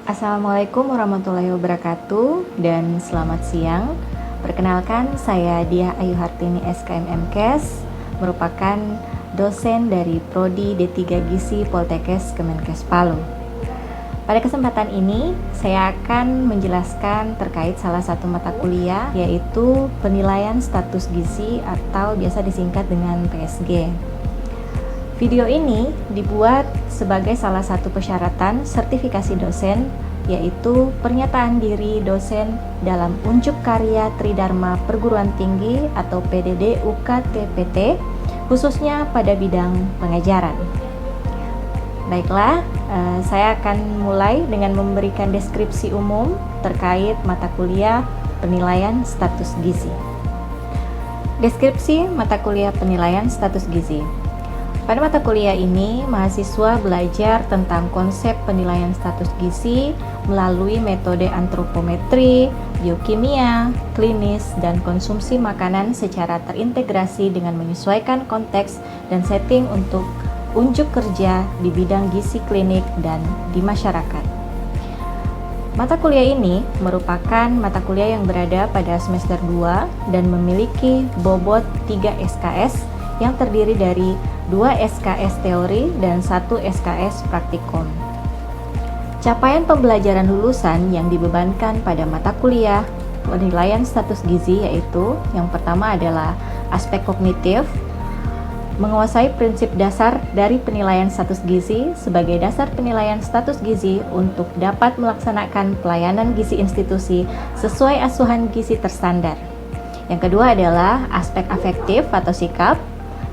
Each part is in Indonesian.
Assalamualaikum warahmatullahi wabarakatuh dan selamat siang. Perkenalkan, saya Diah Ayu Hartini SKM MKes, merupakan dosen dari Prodi D3 Gizi Poltekkes Kemenkes Palu. Pada kesempatan ini, saya akan menjelaskan terkait salah satu mata kuliah, yaitu penilaian status gizi atau biasa disingkat dengan PSG. Video ini dibuat sebagai salah satu persyaratan sertifikasi dosen, yaitu pernyataan diri dosen dalam unjuk karya Tridharma Perguruan Tinggi atau PDD UKT-PT, khususnya pada bidang pengajaran. Baiklah, saya akan mulai dengan memberikan deskripsi umum terkait mata kuliah penilaian status gizi. Deskripsi mata kuliah penilaian status gizi. Pada mata kuliah ini, mahasiswa belajar tentang konsep penilaian status gizi melalui metode antropometri, biokimia, klinis, dan konsumsi makanan secara terintegrasi dengan menyesuaikan konteks dan setting untuk unjuk kerja di bidang gizi klinik dan di masyarakat. Mata kuliah ini merupakan mata kuliah yang berada pada semester 2 dan memiliki bobot 3 SKS yang terdiri dari 2 SKS teori dan 1 SKS praktikum. Capaian pembelajaran lulusan yang dibebankan pada mata kuliah penilaian status gizi yaitu yang pertama adalah aspek kognitif, menguasai prinsip dasar dari penilaian status gizi sebagai dasar penilaian status gizi untuk dapat melaksanakan pelayanan gizi institusi sesuai asuhan gizi terstandar. Yang kedua adalah aspek afektif atau sikap,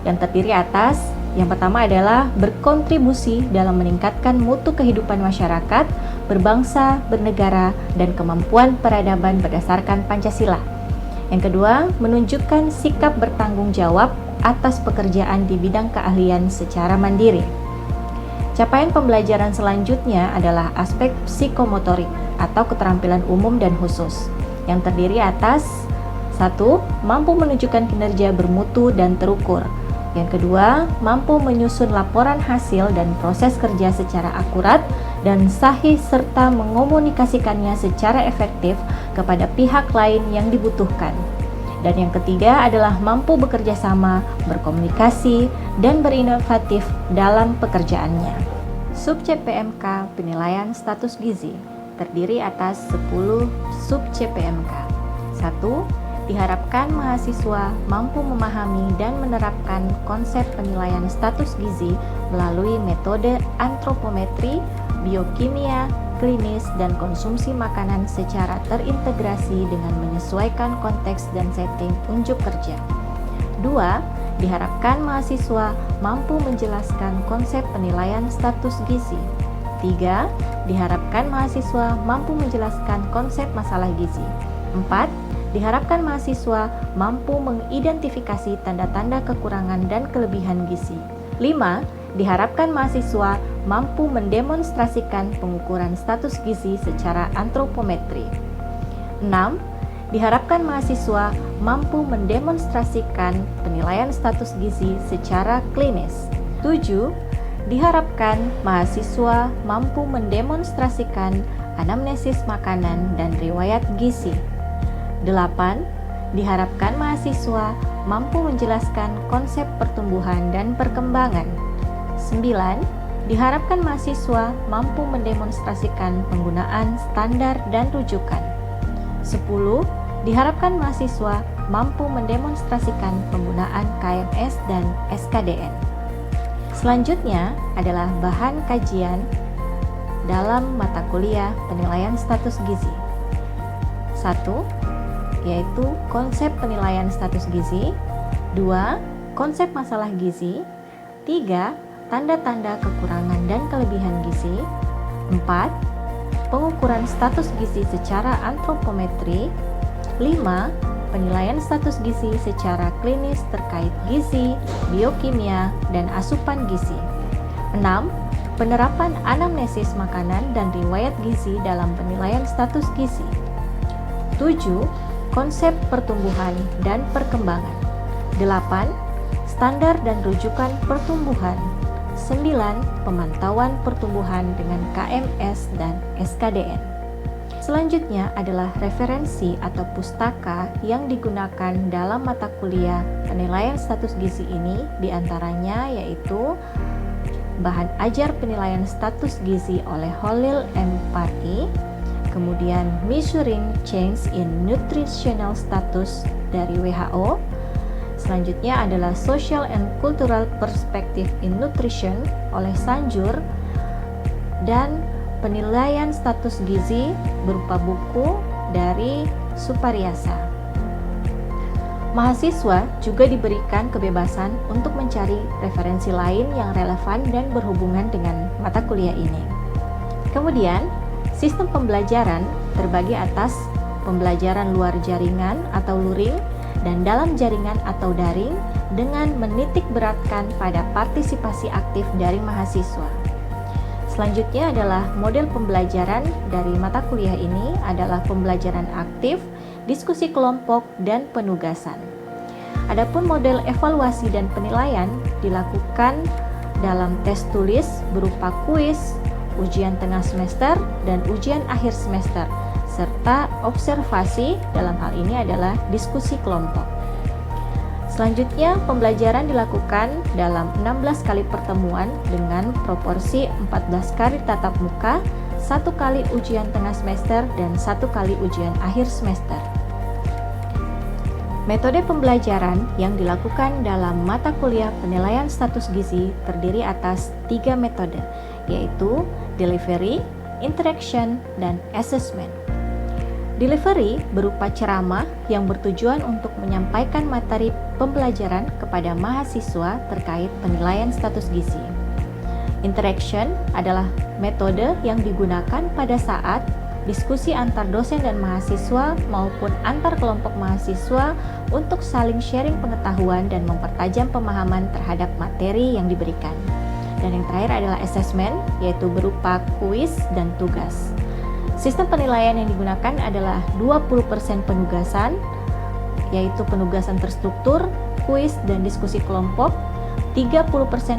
yang terdiri atas yang pertama adalah berkontribusi dalam meningkatkan mutu kehidupan masyarakat, berbangsa, bernegara, dan kemampuan peradaban berdasarkan Pancasila. Yang kedua, menunjukkan sikap bertanggung jawab atas pekerjaan di bidang keahlian secara mandiri. Capaian pembelajaran selanjutnya adalah aspek psikomotorik atau keterampilan umum dan khusus, yang terdiri atas 1. Mampu menunjukkan kinerja bermutu dan terukur. Yang kedua, mampu menyusun laporan hasil dan proses kerja secara akurat dan sahih serta mengkomunikasikannya secara efektif kepada pihak lain yang dibutuhkan. Dan yang ketiga adalah mampu bekerja sama, berkomunikasi, dan berinovatif dalam pekerjaannya. Sub-CPMK penilaian status gizi terdiri atas 10 sub-CPMK. 1. Diharapkan mahasiswa mampu memahami dan menerapkan konsep penilaian status gizi melalui metode antropometri, biokimia, klinis, dan konsumsi makanan secara terintegrasi dengan menyesuaikan konteks dan setting unjuk kerja. 2. Diharapkan mahasiswa mampu menjelaskan konsep penilaian status gizi. 3. Diharapkan mahasiswa mampu menjelaskan konsep masalah gizi. 4. Diharapkan mahasiswa mampu mengidentifikasi tanda-tanda kekurangan dan kelebihan gizi. 5. Diharapkan mahasiswa mampu mendemonstrasikan pengukuran status gizi secara antropometri. 6. Diharapkan mahasiswa mampu mendemonstrasikan penilaian status gizi secara klinis. 7. Diharapkan mahasiswa mampu mendemonstrasikan anamnesis makanan dan riwayat gizi. 8. Diharapkan mahasiswa mampu menjelaskan konsep pertumbuhan dan perkembangan. 9. Diharapkan mahasiswa mampu mendemonstrasikan penggunaan standar dan rujukan. 10. Diharapkan mahasiswa mampu mendemonstrasikan penggunaan KMS dan SKDN. Selanjutnya adalah bahan kajian dalam mata kuliah penilaian status gizi. 1. Yaitu konsep penilaian status gizi. 2. Konsep masalah gizi. 3. Tanda-tanda kekurangan dan kelebihan gizi. 4. Pengukuran status gizi secara antropometri. 5. Penilaian status gizi secara klinis terkait gizi, biokimia, dan asupan gizi. 6. Penerapan anamnesis makanan dan riwayat gizi dalam penilaian status gizi. 7. Konsep pertumbuhan dan perkembangan. 8. Standar dan rujukan pertumbuhan. 9. Pemantauan pertumbuhan dengan KMS dan SKDN. Selanjutnya adalah referensi atau pustaka yang digunakan dalam mata kuliah penilaian status gizi ini, diantaranya yaitu bahan ajar penilaian status gizi oleh Holil M. Pardee, kemudian Measuring Change in Nutritional Status dari WHO. Selanjutnya adalah Social and Cultural Perspective in Nutrition oleh Sanjur, dan penilaian status gizi berupa buku dari Suparyasa. Mahasiswa juga diberikan kebebasan untuk mencari referensi lain yang relevan dan berhubungan dengan mata kuliah ini. Kemudian, sistem pembelajaran terbagi atas pembelajaran luar jaringan atau luring dan dalam jaringan atau daring dengan menitik beratkan pada partisipasi aktif dari mahasiswa. Selanjutnya adalah model pembelajaran dari mata kuliah ini adalah pembelajaran aktif, diskusi kelompok, dan penugasan. Adapun model evaluasi dan penilaian dilakukan dalam tes tulis berupa kuis, ujian tengah semester, dan ujian akhir semester, serta observasi, dalam hal ini adalah diskusi kelompok. Selanjutnya, pembelajaran dilakukan dalam 16 kali pertemuan dengan proporsi 14 kali tatap muka, 1 kali ujian tengah semester, dan 1 kali ujian akhir semester. Metode pembelajaran yang dilakukan dalam mata kuliah penilaian status gizi terdiri atas 3 metode, yaitu delivery, interaction, dan assessment. Delivery berupa ceramah yang bertujuan untuk menyampaikan materi pembelajaran kepada mahasiswa terkait penilaian status gizi. Interaction adalah metode yang digunakan pada saat diskusi antar dosen dan mahasiswa maupun antar kelompok mahasiswa untuk saling sharing pengetahuan dan mempertajam pemahaman terhadap materi yang diberikan. Dan yang terakhir adalah assessment, yaitu berupa kuis dan tugas. Sistem penilaian yang digunakan adalah 20% penugasan, yaitu penugasan terstruktur, kuis dan diskusi kelompok, 30%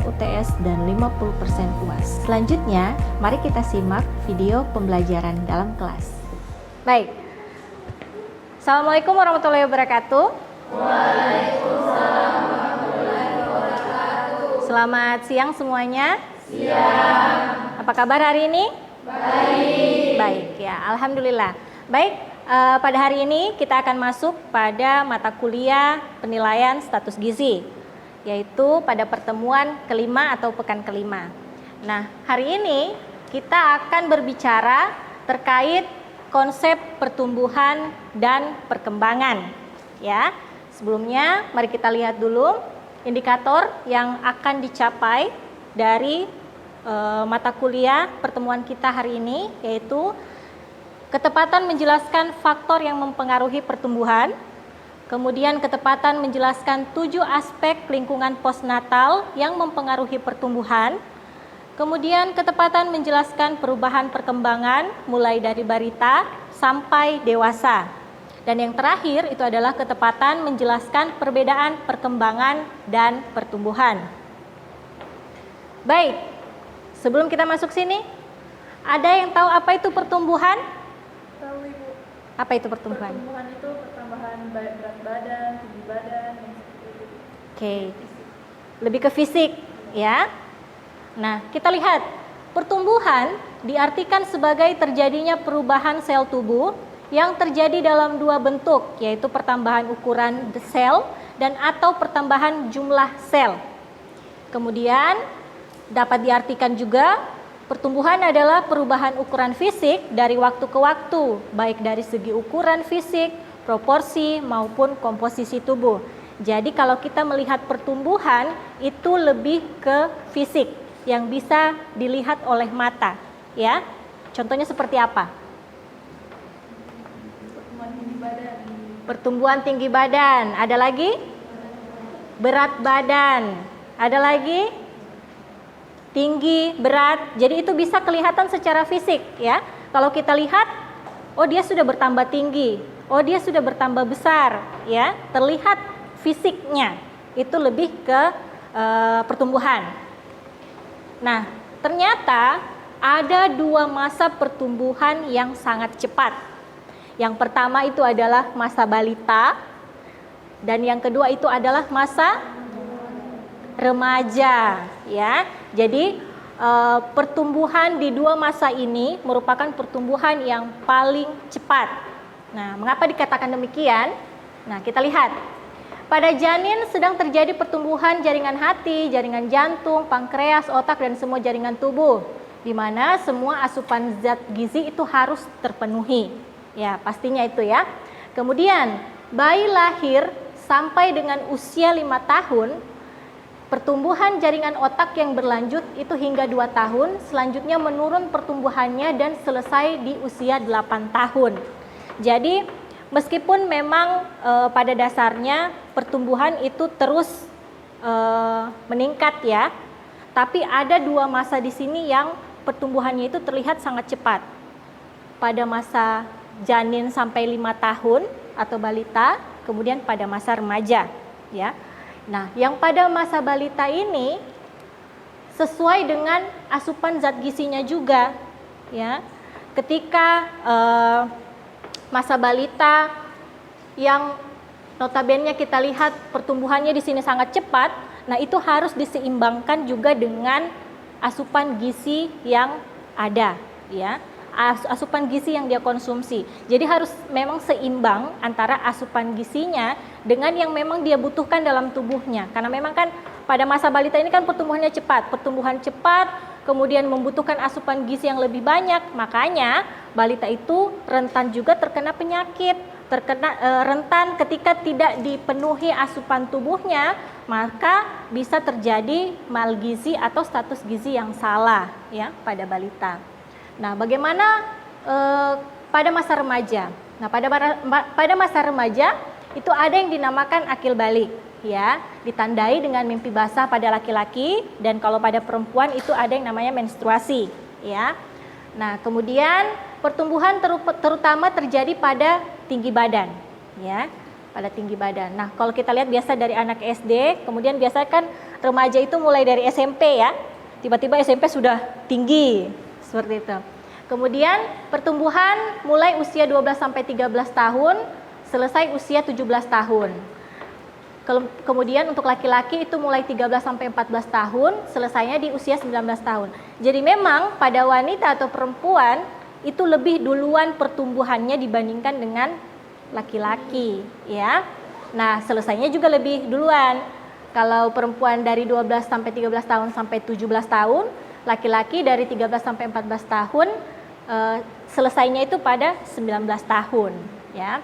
UTS, dan 50% UAS. Selanjutnya, mari kita simak video pembelajaran dalam kelas. Baik. Assalamualaikum warahmatullahi wabarakatuh. Waalaikumsalam warahmatullahi wabarakatuh. Selamat siang semuanya. Siang. Apa kabar hari ini? Baik ya, alhamdulillah. Baik, pada hari ini kita akan masuk pada mata kuliah penilaian status gizi, yaitu pada pertemuan kelima atau pekan kelima. Nah, hari ini kita akan berbicara terkait konsep pertumbuhan dan perkembangan. Ya, sebelumnya mari kita lihat dulu indikator yang akan dicapai dari mata kuliah pertemuan kita hari ini, yaitu ketepatan menjelaskan faktor yang mempengaruhi pertumbuhan, kemudian ketepatan menjelaskan 7 aspek lingkungan postnatal yang mempengaruhi pertumbuhan, kemudian ketepatan menjelaskan perubahan perkembangan mulai dari balita sampai dewasa, dan yang terakhir itu adalah ketepatan menjelaskan perbedaan perkembangan dan pertumbuhan. Baik, sebelum kita masuk sini, ada yang tahu apa itu pertumbuhan? Tahu Ibu. Apa itu pertumbuhan? Pertumbuhan itu pertambahan berat badan, tinggi badan, yang seperti itu. Oke, lebih ke fisik ya. Nah, kita lihat pertumbuhan diartikan sebagai terjadinya perubahan sel tubuh yang terjadi dalam 2 bentuk, yaitu pertambahan ukuran sel dan atau pertambahan jumlah sel. Kemudian dapat diartikan juga pertumbuhan adalah perubahan ukuran fisik dari waktu ke waktu, baik dari segi ukuran fisik, proporsi maupun komposisi tubuh. Jadi kalau kita melihat pertumbuhan itu lebih ke fisik yang bisa dilihat oleh mata, ya. Contohnya seperti apa? Pertumbuhan tinggi badan. Pertumbuhan tinggi badan. Ada lagi? Berat badan. Ada lagi? Tinggi, berat. Jadi itu bisa kelihatan secara fisik, ya. Kalau kita lihat, oh dia sudah bertambah tinggi, oh dia sudah bertambah besar, ya. Terlihat fisiknya. Itu lebih ke pertumbuhan. Nah, ternyata ada dua masa pertumbuhan yang sangat cepat. Yang pertama itu adalah masa balita, dan yang kedua itu adalah masa remaja, ya. Jadi pertumbuhan di dua masa ini merupakan pertumbuhan yang paling cepat. Nah, mengapa dikatakan demikian? Nah, kita lihat. Pada janin sedang terjadi pertumbuhan jaringan hati, jaringan jantung, pankreas, otak, dan semua jaringan tubuh, di mana semua asupan zat gizi itu harus terpenuhi. Ya, pastinya itu ya. Kemudian, bayi lahir sampai dengan usia 5 tahun, pertumbuhan jaringan otak yang berlanjut itu hingga 2 tahun, selanjutnya menurun pertumbuhannya dan selesai di usia 8 tahun. Jadi, meskipun memang pada dasarnya pertumbuhan itu terus meningkat ya, tapi ada dua masa di sini yang pertumbuhannya itu terlihat sangat cepat. Pada masa janin sampai 5 tahun atau balita, kemudian pada masa remaja, ya. Nah, yang pada masa balita ini sesuai dengan asupan zat gizinya juga, ya. Ketika masa balita yang notabene kita lihat pertumbuhannya di sini sangat cepat, nah itu harus diseimbangkan juga dengan asupan gizi yang ada, ya. Asupan gizi yang dia konsumsi. Jadi harus memang seimbang antara asupan gizinya dengan yang memang dia butuhkan dalam tubuhnya. Karena memang kan pada masa balita ini kan pertumbuhannya cepat, kemudian membutuhkan asupan gizi yang lebih banyak. Makanya balita itu rentan juga terkena penyakit, rentan ketika tidak dipenuhi asupan tubuhnya, maka bisa terjadi malgizi atau status gizi yang salah ya pada balita. Nah, bagaimana pada masa remaja? Nah, pada masa remaja itu ada yang dinamakan akil balik, ya, ditandai dengan mimpi basah pada laki-laki, dan kalau pada perempuan itu ada yang namanya menstruasi, ya. Nah, kemudian pertumbuhan terutama terjadi pada tinggi badan, ya, pada tinggi badan. Nah, kalau kita lihat biasa dari anak SD, kemudian biasa kan remaja itu mulai dari SMP ya, tiba-tiba SMP sudah tinggi. Seperti itu. Kemudian pertumbuhan mulai usia 12 sampai 13 tahun, selesai usia 17 tahun. Kemudian untuk laki-laki itu mulai 13 sampai 14 tahun, selesainya di usia 19 tahun. Jadi memang pada wanita atau perempuan itu lebih duluan pertumbuhannya dibandingkan dengan laki-laki, ya. Nah, selesainya juga lebih duluan. Kalau perempuan dari 12 sampai 13 tahun sampai 17 tahun, laki-laki dari 13 sampai 14 tahun, selesainya itu pada 19 tahun, ya.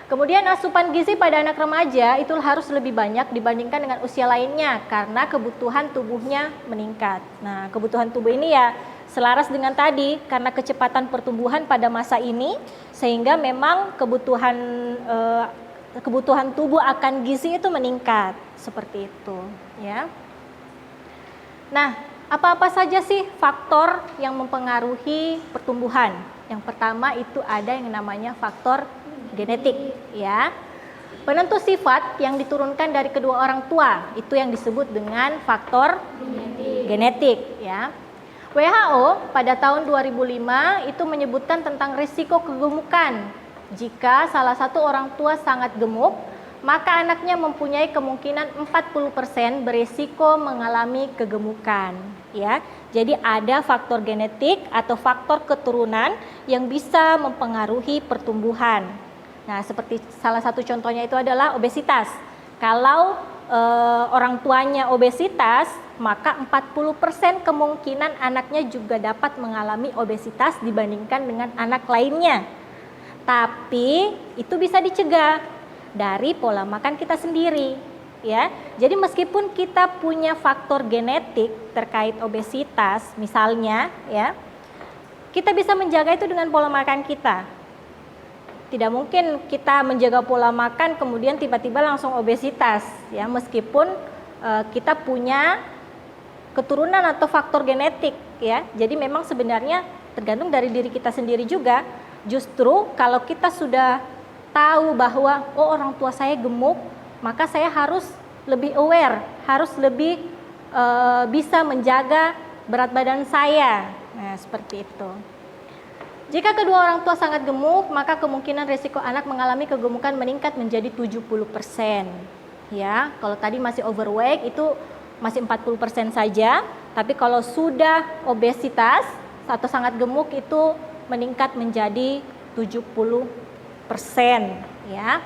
Kemudian asupan gizi pada anak remaja itu harus lebih banyak dibandingkan dengan usia lainnya karena kebutuhan tubuhnya meningkat. Nah, kebutuhan tubuh ini ya selaras dengan tadi, karena kecepatan pertumbuhan pada masa ini sehingga memang kebutuhan tubuh akan gizi itu meningkat, seperti itu, ya. Nah, apa-apa saja sih faktor yang mempengaruhi pertumbuhan? Yang pertama itu ada yang namanya faktor genetik, ya. Penentu sifat yang diturunkan dari kedua orang tua itu yang disebut dengan faktor genetik, ya. WHO pada tahun 2005 itu menyebutkan tentang risiko kegemukan. Jika salah satu orang tua sangat gemuk, maka anaknya mempunyai kemungkinan 40% berisiko mengalami kegemukan, ya. Jadi ada faktor genetik atau faktor keturunan yang bisa mempengaruhi pertumbuhan. Nah, seperti salah satu contohnya itu adalah obesitas. Kalau orang tuanya obesitas, maka 40% kemungkinan anaknya juga dapat mengalami obesitas dibandingkan dengan anak lainnya. Tapi itu bisa dicegah dari pola makan kita sendiri, ya. Jadi meskipun kita punya faktor genetik terkait obesitas misalnya, ya, kita bisa menjaga itu dengan pola makan kita. Tidak mungkin kita menjaga pola makan kemudian tiba-tiba langsung obesitas, ya, meskipun kita punya keturunan atau faktor genetik, ya. Jadi memang sebenarnya tergantung dari diri kita sendiri juga. Justru kalau kita sudah tahu bahwa orang tua saya gemuk, maka saya harus lebih aware, harus lebih bisa menjaga berat badan saya. Nah, seperti itu. Jika kedua orang tua sangat gemuk, maka kemungkinan risiko anak mengalami kegemukan meningkat menjadi 70%. Ya, kalau tadi masih overweight itu masih 40% saja, tapi kalau sudah obesitas atau sangat gemuk itu meningkat menjadi 70%, ya.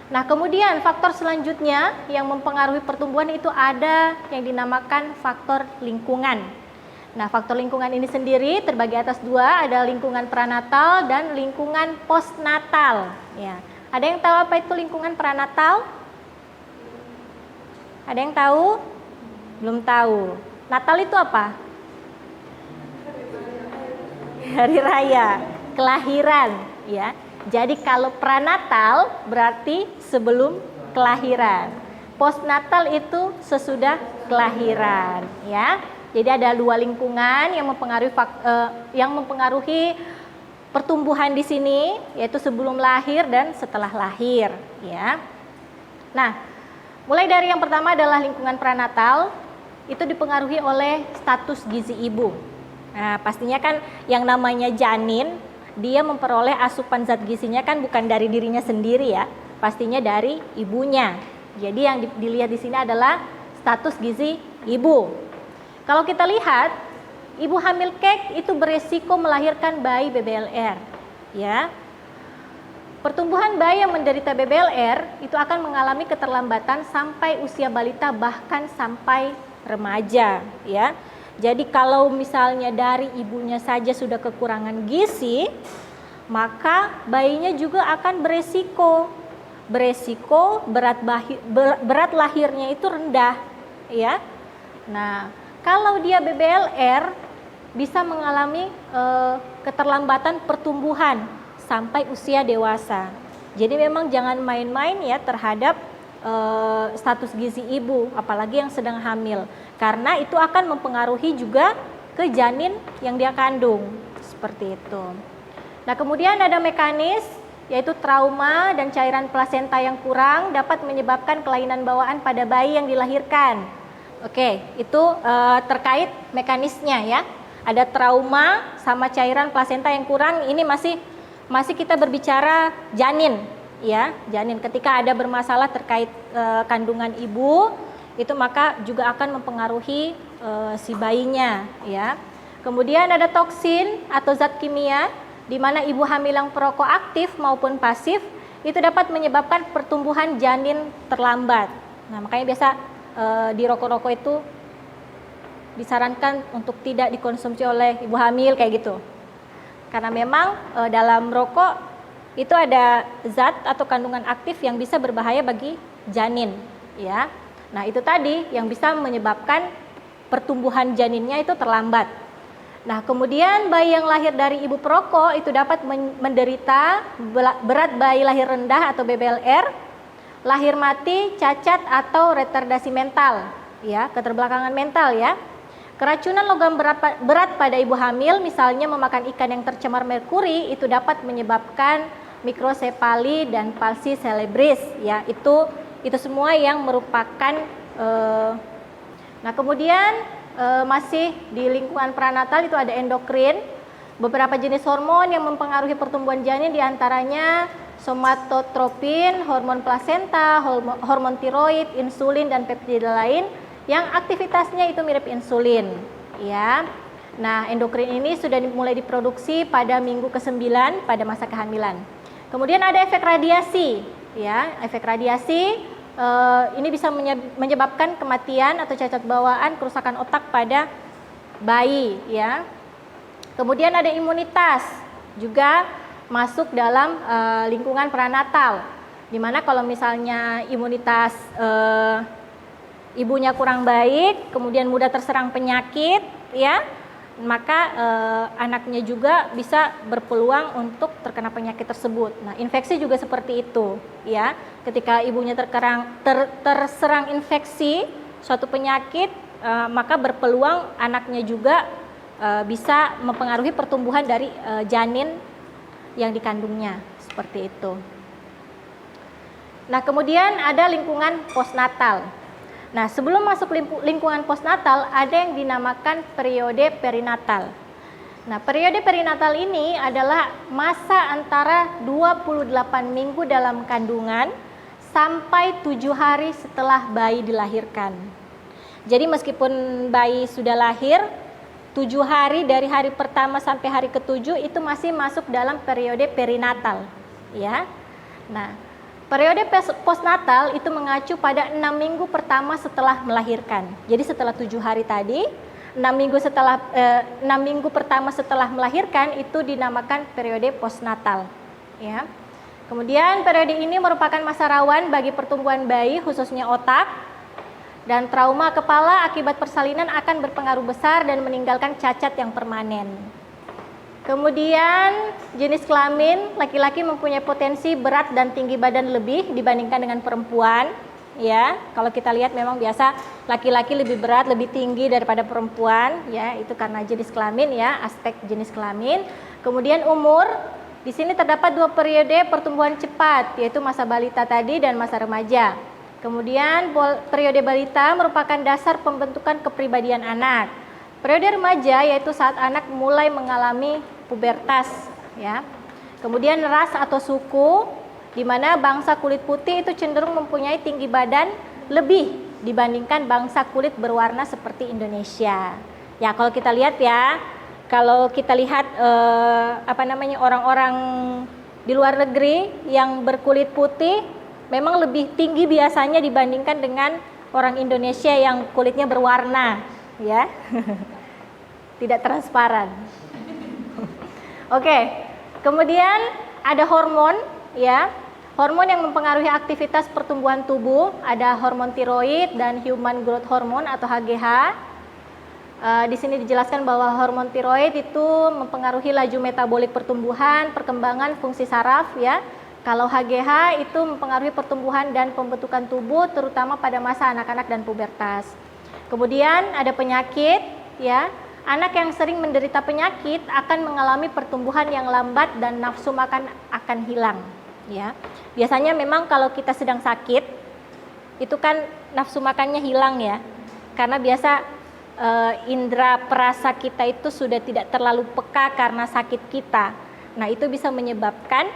Nah, kemudian faktor selanjutnya yang mempengaruhi pertumbuhan itu ada yang dinamakan faktor lingkungan. Nah, faktor lingkungan ini sendiri terbagi atas dua, ada lingkungan pranatal dan lingkungan postnatal. Ya. Ada yang tahu apa itu lingkungan pranatal? Ada yang tahu? Belum tahu. Natal itu apa? Hari raya, kelahiran, ya. Jadi kalau pranatal berarti sebelum kelahiran. Postnatal itu sesudah kelahiran, ya. Jadi ada dua lingkungan yang mempengaruhi pertumbuhan di sini, yaitu sebelum lahir dan setelah lahir, ya. Nah, mulai dari yang pertama adalah lingkungan pranatal, itu dipengaruhi oleh status gizi ibu. Nah, pastinya kan yang namanya janin, dia memperoleh asupan zat gizinya kan bukan dari dirinya sendiri ya, pastinya dari ibunya. Jadi yang dilihat di sini adalah status gizi ibu. Kalau kita lihat, ibu hamil kek itu beresiko melahirkan bayi BBLR, ya. Pertumbuhan bayi yang menderita BBLR itu akan mengalami keterlambatan sampai usia balita bahkan sampai remaja, ya. Jadi kalau misalnya dari ibunya saja sudah kekurangan gizi, maka bayinya juga akan beresiko berat lahirnya itu rendah, ya. Nah, kalau dia BBLR bisa mengalami keterlambatan pertumbuhan sampai usia dewasa. Jadi memang jangan main-main ya terhadap status gizi ibu, apalagi yang sedang hamil, karena itu akan mempengaruhi juga ke janin yang dia kandung, seperti itu. Nah, kemudian ada mekanis yaitu trauma dan cairan plasenta yang kurang dapat menyebabkan kelainan bawaan pada bayi yang dilahirkan. Oke, itu terkait mekanisnya ya. Ada trauma sama cairan plasenta yang kurang, ini masih kita berbicara janin. Ya, janin ketika ada bermasalah terkait kandungan ibu, itu maka juga akan mempengaruhi si bayinya, ya. Kemudian ada toksin atau zat kimia di mana ibu hamil yang perokok aktif maupun pasif itu dapat menyebabkan pertumbuhan janin terlambat. Nah, makanya biasa di rokok-rokok itu disarankan untuk tidak dikonsumsi oleh ibu hamil kayak gitu. Karena memang dalam rokok itu ada zat atau kandungan aktif yang bisa berbahaya bagi janin, ya. Nah, itu tadi yang bisa menyebabkan pertumbuhan janinnya itu terlambat. Nah, kemudian bayi yang lahir dari ibu perokok itu dapat menderita berat bayi lahir rendah atau BBLR, lahir mati, cacat atau retardasi mental, ya, keterbelakangan mental ya. Keracunan logam berat pada ibu hamil, misalnya memakan ikan yang tercemar merkuri, itu dapat menyebabkan mikrosefali dan palsi cerebris, ya. Itu semua yang merupakan nah, kemudian masih di lingkungan pranatal itu ada endokrin. Beberapa jenis hormon yang mempengaruhi pertumbuhan janin diantaranya somatotropin, hormon plasenta, hormon tiroid, insulin dan peptida lain yang aktivitasnya itu mirip insulin, ya. Nah, endokrin ini sudah mulai diproduksi pada minggu ke-9 pada masa kehamilan. Kemudian ada efek radiasi, ya. Efek radiasi ini bisa menyebabkan kematian atau cacat bawaan, kerusakan otak pada bayi, ya. Kemudian ada imunitas juga masuk dalam lingkungan pranatal, dimana kalau misalnya imunitas ibunya kurang baik, kemudian mudah terserang penyakit, ya, maka anaknya juga bisa berpeluang untuk terkena penyakit tersebut. Nah, infeksi juga seperti itu, ya. Ketika ibunya terserang infeksi suatu penyakit, maka berpeluang anaknya juga bisa mempengaruhi pertumbuhan dari janin yang dikandungnya, seperti itu. Nah, kemudian ada lingkungan postnatal. Nah, sebelum masuk lingkungan postnatal, ada yang dinamakan periode perinatal. Nah, periode perinatal ini adalah masa antara 28 minggu dalam kandungan sampai 7 hari setelah bayi dilahirkan. Jadi meskipun bayi sudah lahir, 7 hari dari hari pertama sampai hari ke-7 itu masih masuk dalam periode perinatal, ya. Nah, periode postnatal itu mengacu pada 6 minggu pertama setelah melahirkan. Jadi setelah 7 hari tadi, 6 minggu pertama setelah melahirkan itu dinamakan periode postnatal, ya. Kemudian periode ini merupakan masa rawan bagi pertumbuhan bayi, khususnya otak, dan trauma kepala akibat persalinan akan berpengaruh besar dan meninggalkan cacat yang permanen. Kemudian jenis kelamin, laki-laki mempunyai potensi berat dan tinggi badan lebih dibandingkan dengan perempuan. Ya, kalau kita lihat memang biasa laki-laki lebih berat, lebih tinggi daripada perempuan, ya, itu karena jenis kelamin, ya, aspek jenis kelamin. Kemudian umur, di sini terdapat 2 periode pertumbuhan cepat, yaitu masa balita tadi dan masa remaja. Kemudian periode balita merupakan dasar pembentukan kepribadian anak. Periode remaja yaitu saat anak mulai mengalami pubertas, ya. Kemudian ras atau suku, di mana bangsa kulit putih itu cenderung mempunyai tinggi badan lebih dibandingkan bangsa kulit berwarna seperti Indonesia. Ya, kalau kita lihat ya, kalau kita lihat orang-orang di luar negeri yang berkulit putih memang lebih tinggi biasanya dibandingkan dengan orang Indonesia yang kulitnya berwarna, ya. Tidak transparan. Oke. Kemudian ada hormon, ya. Hormon yang mempengaruhi aktivitas pertumbuhan tubuh, ada hormon tiroid dan human growth hormone atau HGH. Di sini dijelaskan bahwa hormon tiroid itu mempengaruhi laju metabolik pertumbuhan, perkembangan fungsi saraf, ya. Kalau HGH itu mempengaruhi pertumbuhan dan pembentukan tubuh terutama pada masa anak-anak dan pubertas. Kemudian ada penyakit, ya. Anak yang sering menderita penyakit akan mengalami pertumbuhan yang lambat dan nafsu makan akan hilang, ya. Biasanya memang kalau kita sedang sakit itu kan nafsu makannya hilang, ya, karena biasa indera perasa kita itu sudah tidak terlalu peka karena sakit kita. Nah, itu bisa menyebabkan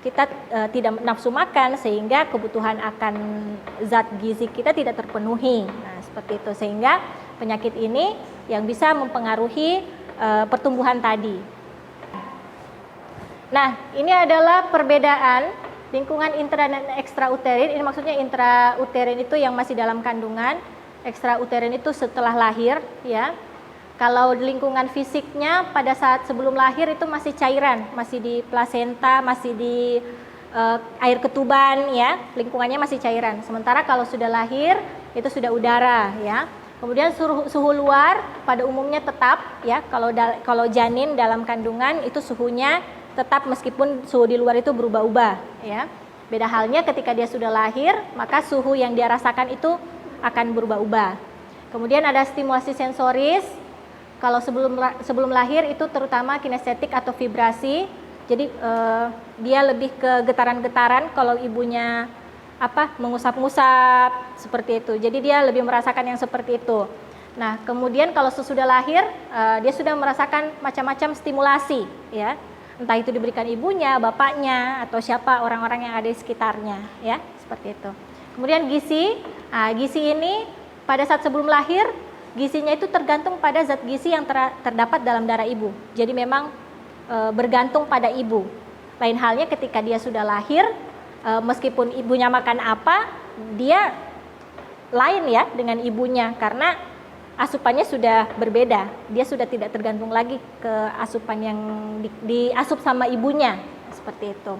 kita tidak nafsu makan sehingga kebutuhan akan zat gizi kita tidak terpenuhi. Nah, seperti itu, sehingga penyakit ini yang bisa mempengaruhi pertumbuhan tadi. Nah, ini adalah perbedaan lingkungan intra dan ekstrauterin. Ini maksudnya intrauterin itu yang masih dalam kandungan, ekstrauterin itu setelah lahir, ya. Kalau lingkungan fisiknya pada saat sebelum lahir itu masih cairan, masih di plasenta, masih di air ketuban, ya. Lingkungannya masih cairan. Sementara kalau sudah lahir itu sudah udara, ya. Kemudian suhu luar pada umumnya tetap, ya. Kalau janin dalam kandungan itu suhunya tetap meskipun suhu di luar itu berubah-ubah, ya. Beda halnya ketika dia sudah lahir, maka suhu yang dia rasakan itu akan berubah-ubah. Kemudian ada stimulasi sensoris. Kalau sebelum lahir itu terutama kinestetik atau vibrasi. Jadi dia lebih ke getaran-getaran kalau ibunya mengusap-ngusap seperti itu. Jadi dia lebih merasakan yang seperti itu. Nah, kemudian kalau sesudah lahir dia sudah merasakan macam-macam stimulasi, ya. Entah itu diberikan ibunya, bapaknya, atau siapa orang-orang yang ada di sekitarnya, ya, seperti itu. Kemudian gizi, gizi ini pada saat sebelum lahir, gizinya itu tergantung pada zat gizi yang terdapat dalam darah ibu. Jadi memang bergantung pada ibu. Lain halnya ketika dia sudah lahir, meskipun ibunya makan apa, dia lain, ya, dengan ibunya karena asupannya sudah berbeda. Dia sudah tidak tergantung lagi ke asupan yang diasup sama ibunya, seperti itu.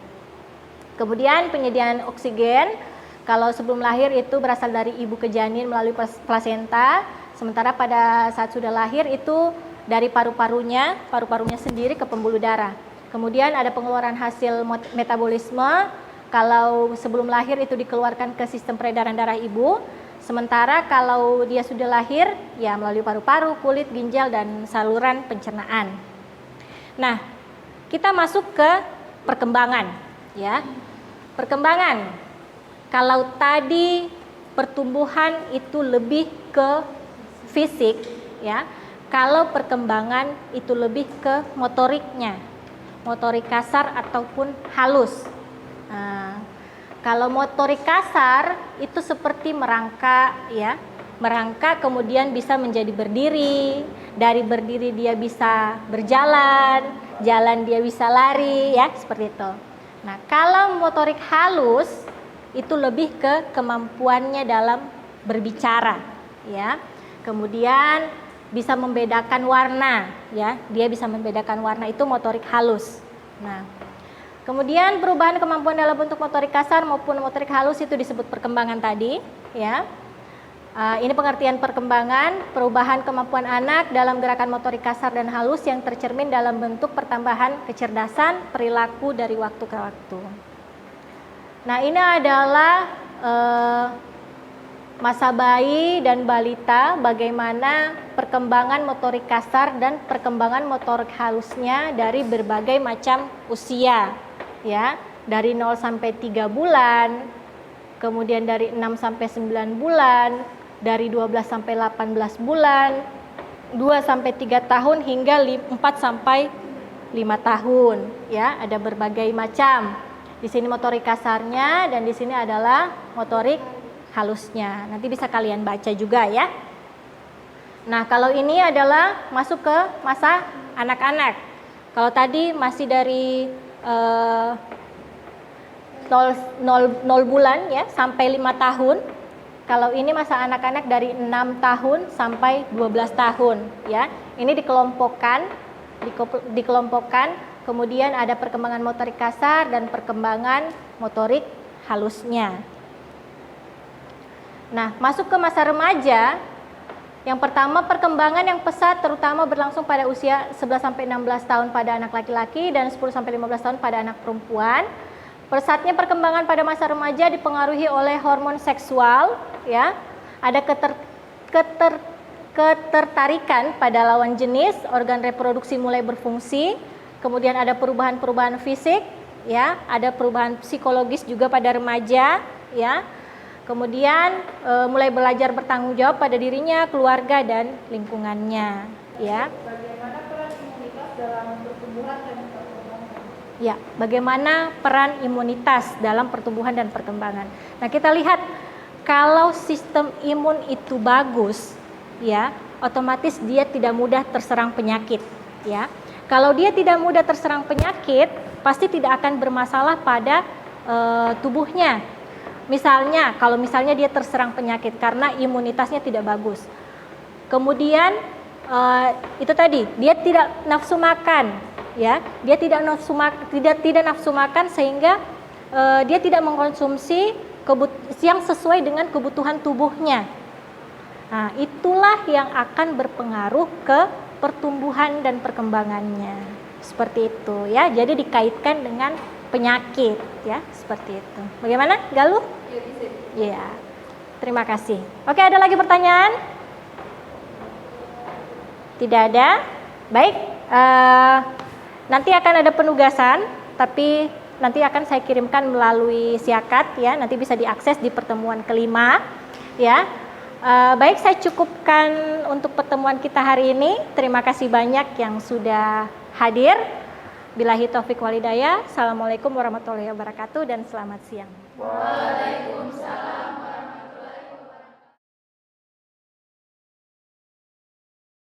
Kemudian penyediaan oksigen, kalau sebelum lahir itu berasal dari ibu ke janin melalui plasenta, sementara pada saat sudah lahir itu dari paru-parunya sendiri ke pembuluh darah. Kemudian ada pengeluaran hasil metabolisme, kalau sebelum lahir itu dikeluarkan ke sistem peredaran darah ibu. Sementara kalau dia sudah lahir, ya melalui paru-paru, kulit, ginjal, dan saluran pencernaan. Nah, kita masuk ke perkembangan, ya. Perkembangan. Kalau tadi pertumbuhan itu lebih ke fisik, ya. Kalau perkembangan itu lebih ke motoriknya, motorik kasar ataupun halus. Nah, kalau motorik kasar itu seperti merangkak, ya, merangkak kemudian bisa menjadi berdiri, dari berdiri dia bisa berjalan, jalan dia bisa lari, ya, seperti itu. Nah, kalau motorik halus itu lebih ke kemampuannya dalam berbicara, ya. Kemudian bisa membedakan warna, ya, dia bisa membedakan warna, itu motorik halus. Nah, kemudian perubahan kemampuan dalam bentuk motorik kasar maupun motorik halus itu disebut perkembangan tadi, ya. Ini pengertian perkembangan, perubahan kemampuan anak dalam gerakan motorik kasar dan halus yang tercermin dalam bentuk pertambahan kecerdasan perilaku dari waktu ke waktu. Nah, ini adalah masa bayi dan balita, bagaimana perkembangan motorik kasar dan perkembangan motorik halusnya dari berbagai macam usia, ya, dari 0 sampai 3 bulan, kemudian dari 6 sampai 9 bulan, dari 12 sampai 18 bulan, 2 sampai 3 tahun hingga 4 sampai 5 tahun, ya, ada berbagai macam. Di sini motorik kasarnya dan di sini adalah motorik halusnya. Nanti bisa kalian baca juga, ya. Nah, kalau ini adalah masuk ke masa anak-anak. Kalau tadi masih dari 0 bulan, ya, sampai 5 tahun. Kalau ini masa anak-anak dari 6 tahun sampai 12 tahun, ya. Ini dikelompokkan, kemudian ada perkembangan motorik kasar dan perkembangan motorik halusnya. Nah, masuk ke masa remaja. Yang pertama, perkembangan yang pesat terutama berlangsung pada usia 11 sampai 16 tahun pada anak laki-laki dan 10 sampai 15 tahun pada anak perempuan. Pesatnya perkembangan pada masa remaja dipengaruhi oleh hormon seksual, ya. Ada ketertarikan pada lawan jenis, organ reproduksi mulai berfungsi, kemudian ada perubahan-perubahan fisik, ya, ada perubahan psikologis juga pada remaja, ya. Kemudian mulai belajar bertanggung jawab pada dirinya, keluarga dan lingkungannya, ya. Bagaimana peran imunitas dalam pertumbuhan dan perkembangan? Ya, bagaimana peran imunitas dalam pertumbuhan dan perkembangan. Nah, kita lihat kalau sistem imun itu bagus, ya, otomatis dia tidak mudah terserang penyakit, ya. Kalau dia tidak mudah terserang penyakit, pasti tidak akan bermasalah pada tubuhnya. Misalnya, kalau misalnya dia terserang penyakit karena imunitasnya tidak bagus. Kemudian itu tadi, dia tidak nafsu makan, ya. Dia tidak nafsu makan sehingga dia tidak mengkonsumsi yang sesuai dengan kebutuhan tubuhnya. Nah, itulah yang akan berpengaruh ke pertumbuhan dan perkembangannya. Seperti itu, ya. Jadi dikaitkan dengan penyakit, ya, seperti itu. Bagaimana, Galuh? Ya, bisa. Ya, terima kasih. Oke, ada lagi pertanyaan? Tidak ada? Baik, nanti akan ada penugasan, tapi nanti akan saya kirimkan melalui Siakat, ya. Nanti bisa diakses di pertemuan kelima, ya. Baik, saya cukupkan untuk pertemuan kita hari ini. Terima kasih banyak yang sudah hadir. Billahi taufik walhidayah. Assalamualaikum warahmatullahi wabarakatuh dan selamat siang. Waalaikumsalam.